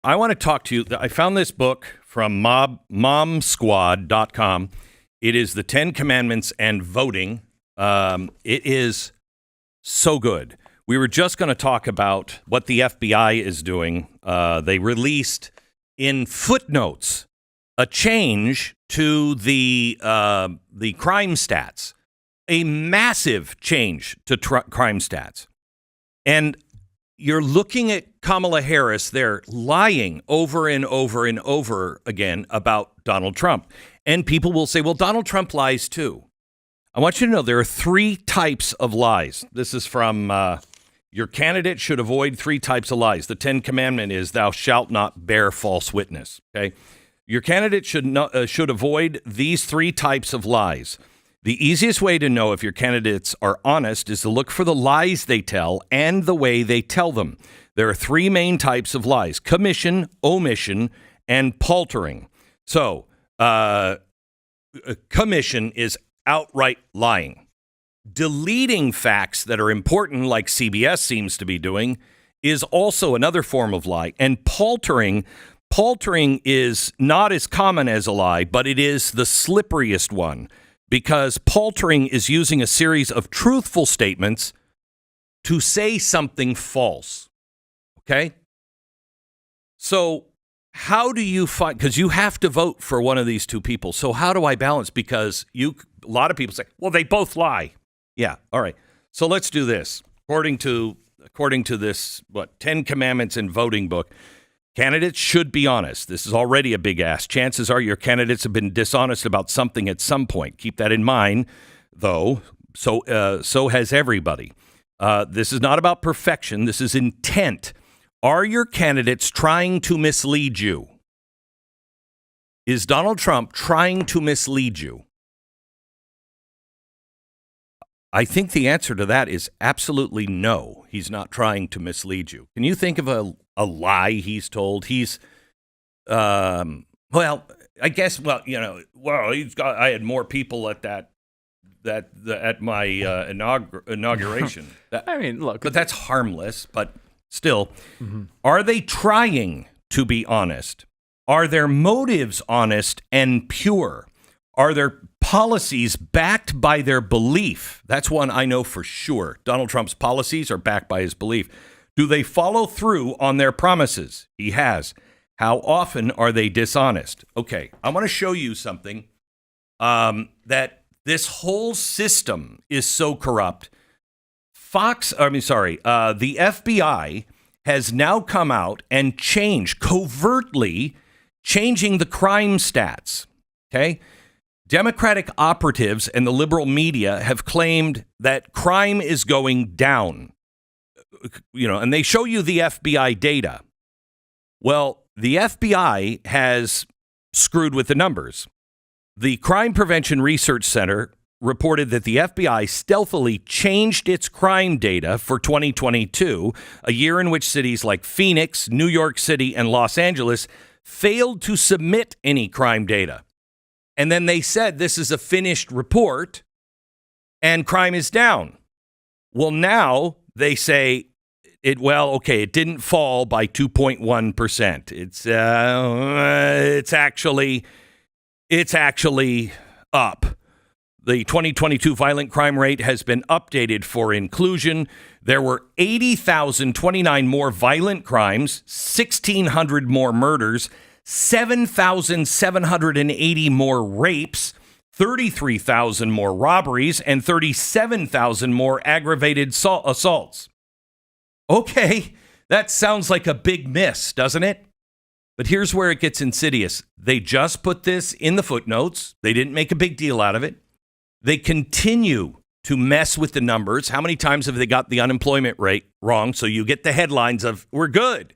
I want to talk to you. I found this book from momsquad.com. It is the 10 Commandments and Voting. It is so good. We were just going to talk about what the FBI is doing. They released in footnotes a change to the crime stats, a massive change to crime stats. And you're looking at Kamala Harris there lying over and over and over again about Donald Trump. And people will say, well, Donald Trump lies too. I want you to know there are 3 types of lies. This is from your candidate should avoid 3 types of lies. The 10th commandment is thou shalt not bear false witness. Okay, your candidate should avoid these 3 types of lies. The easiest way to know if your candidates are honest is to look for the lies they tell and the way they tell them. There are 3 main types of lies: commission, omission, and paltering. So, commission is outright lying. Deleting facts that are important, like CBS seems to be doing, is also another form of lie. And paltering is not as common as a lie, but it is the slipperiest one, because paltering is using a series of truthful statements to say something false. Okay? So how do you find, because you have to vote for one of these 2 people. So how do I balance? Because a lot of people say, well, they both lie. Yeah. All right. So let's do this. According to this, 10 Commandments and Voting book, candidates should be honest. This is already a big ask. Chances are your candidates have been dishonest about something at some point. Keep that in mind, though. So has everybody. This is not about perfection. This is intent. Are your candidates trying to mislead you? Is Donald Trump trying to mislead you? I think the answer to that is absolutely no. He's not trying to mislead you. Can you think of a lie he's told? He's, I guess, I had more people at at my inauguration. Look. But that's harmless, but still. Mm-hmm. Are they trying to be honest? Are their motives honest and pure? Are their policies backed by their belief? That's one I know for sure. Donald Trump's policies are backed by his belief. Do they follow through on their promises? He has. How often are they dishonest? Okay, I want to show you something that this whole system is so corrupt. The FBI has now come out and covertly changing the crime stats. Okay? Democratic operatives and the liberal media have claimed that crime is going down. And they show you the FBI data. Well, the FBI has screwed with the numbers. The Crime Prevention Research Center reported that the FBI stealthily changed its crime data for 2022, a year in which cities like Phoenix, New York City, and Los Angeles failed to submit any crime data. And then they said this is a finished report and crime is down. Well, now they say it didn't fall by 2.1%. It's actually up. The 2022 violent crime rate has been updated for inclusion. There were 80,029 more violent crimes, 1,600 more murders, 7,780 more rapes, 33,000 more robberies, and 37,000 more aggravated assaults. Okay, that sounds like a big miss, doesn't it? But here's where it gets insidious. They just put this in the footnotes. They didn't make a big deal out of it. They continue to mess with the numbers. How many times have they got the unemployment rate wrong? So you get the headlines of, we're good.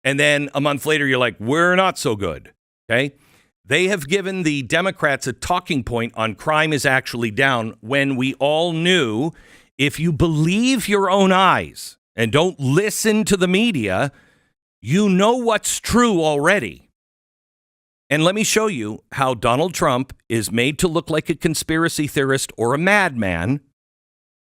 And then a month later, you're like, we're not so good. Okay. They have given the Democrats a talking point on crime is actually down, when we all knew, if you believe your own eyes and don't listen to the media, you know what's true already. And let me show you how Donald Trump is made to look like a conspiracy theorist or a madman,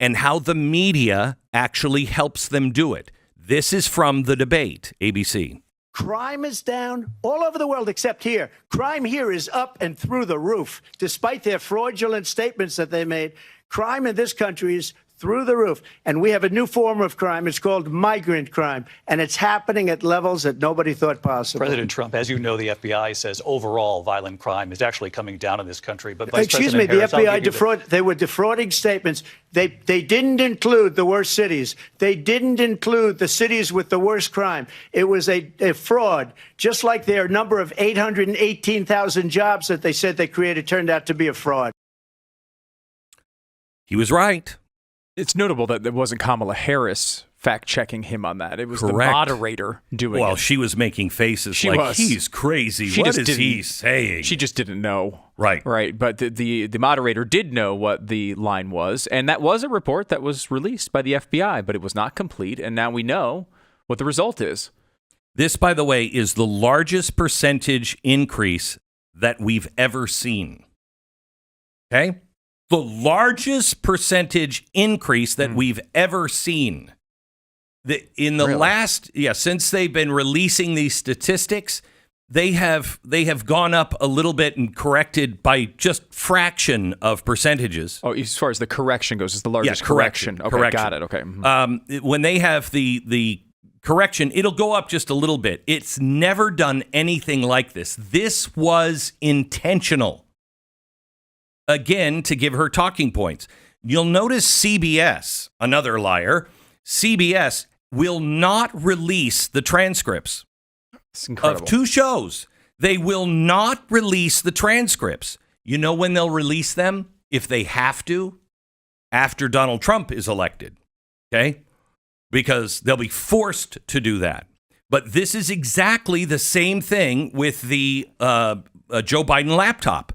and how the media actually helps them do it. This is from the debate, ABC. Crime is down all over the world except here. Crime here is up and through the roof, despite their fraudulent statements that they made. Crime in this country is through the roof. And we have a new form of crime. It's called migrant crime. And it's happening at levels that nobody thought possible. President Trump, as you know, the FBI says overall violent crime is actually coming down in this country. But Excuse me, the FBI they were defrauding statements. They didn't include the worst cities. They didn't include the cities with the worst crime. It was a fraud, just like their number of 818,000 jobs that they said they created turned out to be a fraud. He was right. It's notable that it wasn't Kamala Harris fact-checking him on that. It was Correct. the moderator doing it. Well, she was making faces he's crazy. What is he saying? She just didn't know. Right. Right. But the moderator did know what the line was, and that was a report that was released by the FBI, but it was not complete, and now we know what the result is. This, by the way, is the largest percentage increase that we've ever seen. Okay? The largest percentage increase that we've ever seen. Since they've been releasing these statistics, they have gone up a little bit and corrected by just fraction of percentages. Oh, as far as the correction goes, it's the largest correction. Okay, correction. Got it. Okay. When they have the correction, it'll go up just a little bit. It's never done anything like this. This was intentional. Again, to give her talking points. You'll notice CBS, another liar, CBS will not release the transcripts of two shows. They will not release the transcripts. You know when they'll release them? If they have to, after Donald Trump is elected. Okay? Because they'll be forced to do that. But this is exactly the same thing with the Joe Biden laptop.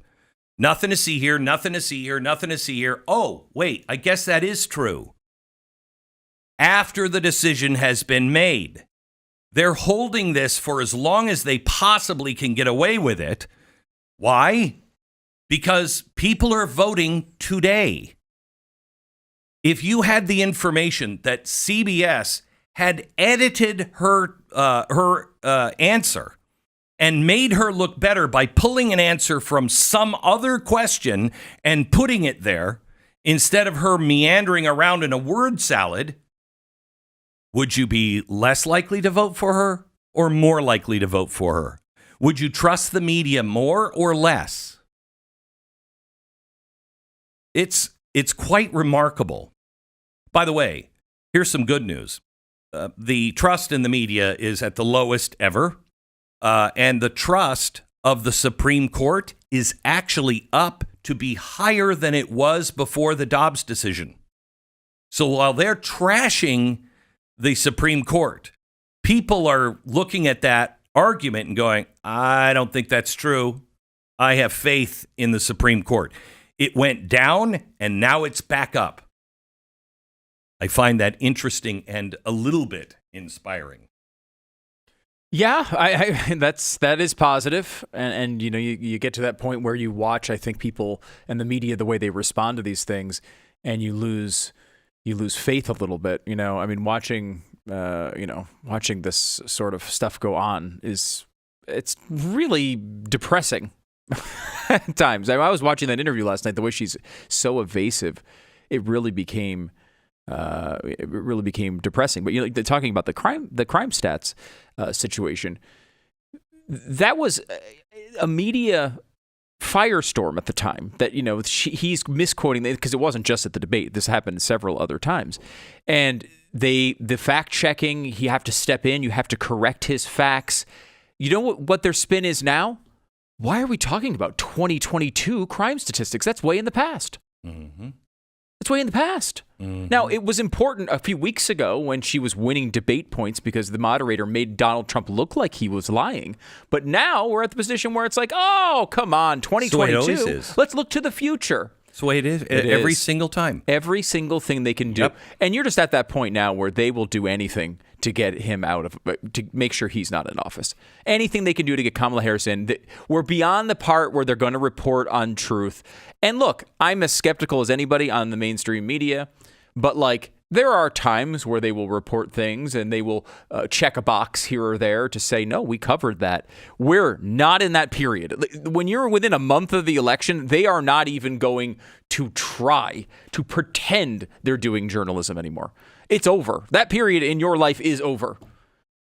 Nothing to see here, nothing to see here, nothing to see here. Oh, wait, I guess that is true. After the decision has been made, they're holding this for as long as they possibly can get away with it. Why? Because people are voting today. If you had the information that CBS had edited her answer and made her look better by pulling an answer from some other question and putting it there instead of her meandering around in a word salad, would you be less likely to vote for her or more likely to vote for her? Would you trust the media more or less? It's quite remarkable. By the way, here's some good news. The trust in the media is at the lowest ever. And the trust of the Supreme Court is actually up to be higher than it was before the Dobbs decision. So while they're trashing the Supreme Court, people are looking at that argument and going, I don't think that's true. I have faith in the Supreme Court. It went down and now it's back up. I find that interesting and a little bit inspiring. Yeah, that is positive, and you know you get to that point where you watch, I think, people and the media, the way they respond to these things, and you lose faith a little bit. You know, I mean, watching this sort of stuff go on it's really depressing at times. I was watching that interview last night. The way she's so evasive, it really became depressing. But you know, talking about the crime stats situation, that was a media firestorm at the time. That, you know, he's misquoting, because it wasn't just at the debate. This happened several other times, and the fact checking. You have to step in. You have to correct his facts. You know what their spin is now? Why are we talking about 2022 crime statistics? That's way in the past. Mm-hmm. It's way in the past. Mm-hmm. Now, it was important a few weeks ago when she was winning debate points because the moderator made Donald Trump look like he was lying. But now we're at the position where it's like, oh, come on, 2022. Let's look to the future. That's the way it is. Every single time. Every single thing they can do. Yep. And you're just at that point now where they will do anything to get him to make sure he's not in office. Anything they can do to get Kamala Harris in. We're beyond the part where they're going to report on truth. And look, I'm as skeptical as anybody on the mainstream media, but like, There are times where they will report things and they will check a box here or there to say, no, we covered that. We're not in that period. When you're within a month of the election, they are not even going to try to pretend they're doing journalism anymore. It's over. That period in your life is over.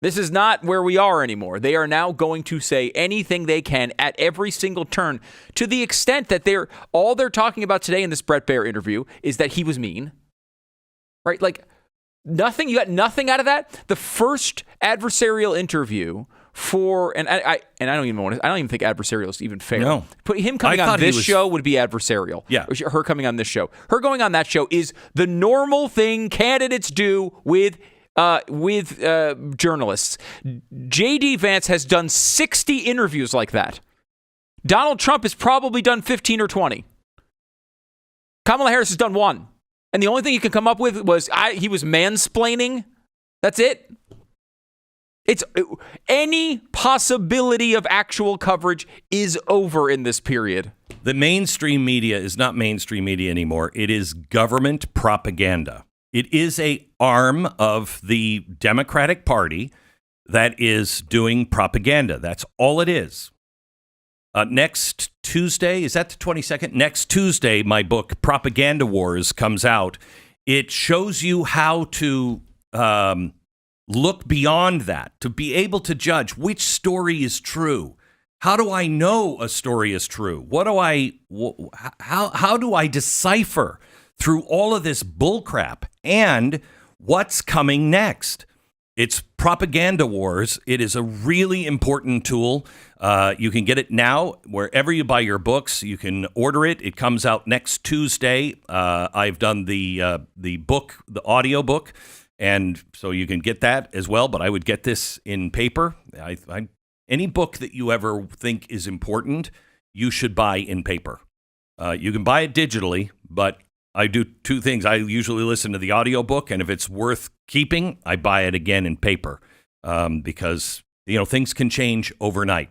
This is not where we are anymore. They are now going to say anything they can at every single turn, to the extent that all they're talking about today in this Bret Baier interview is that he was mean. Right? Like nothing, you got nothing out of that. The first adversarial interview and I don't even think adversarial is even fair. No. Put him coming on this show would be adversarial. Yeah. Her coming on this show. Her going on that show is the normal thing candidates do with journalists. J.D. Vance has done 60 interviews like that. Donald Trump has probably done 15 or 20. Kamala Harris has done 1. And the only thing you can come up with was he was mansplaining. That's it. Any possibility of actual coverage is over in this period. The mainstream media is not mainstream media anymore. It is government propaganda. It is an arm of the Democratic Party that is doing propaganda. That's all it is. Next Tuesday, is that the 22nd? Next Tuesday, my book, Propaganda Wars, comes out. It shows you how to look beyond that, to be able to judge which story is true. How do I know a story is true? How do I decipher through all of this bullcrap and what's coming next? It's Propaganda Wars. It is a really important tool. You can get it now wherever you buy your books. You can order it. It comes out next Tuesday. I've done the book, the audio book, and so you can get that as well. But I would get this in paper. Any book that you ever think is important, you should buy in paper. You can buy it digitally, but I do two things. I usually listen to the audiobook, and if it's worth keeping, I buy it again in paper because, things can change overnight.